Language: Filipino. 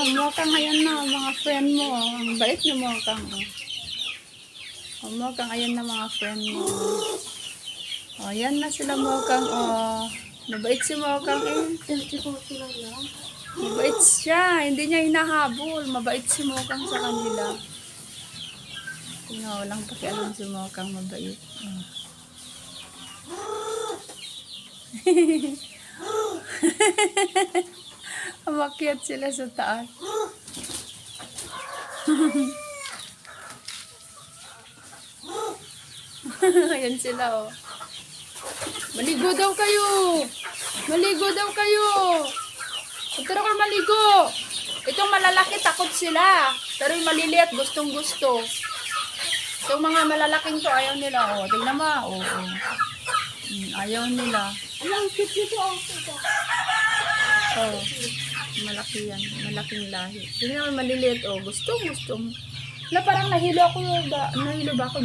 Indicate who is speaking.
Speaker 1: Mokang ayan na, mga friend mo. Ang bait ni Mokang. Mokang ayan na mga friend mo. Yan na sila Mokang. Mabait si Mokang eh.
Speaker 2: 34 sila lang.
Speaker 1: Mabait siya. Hindi niya hinahabol. Mabait si Mokang sa kanila. Walang pakialam si Mokang mabait. Umakyat sila sa taas. Ayan sila Maligo daw kayo. Maligo daw kayo. Pero kayo maligo. Itong malalaki takot sila. Pero yung maliliit gustong gusto. Itong mga malalaking to ayaw nila. Tingnan mo. Ayaw nila.
Speaker 2: Ang cute nito.
Speaker 1: Malaki yan. Malaking lahi. Tingnan mo maliliit. Gusto. Na parang nahilo ba ako?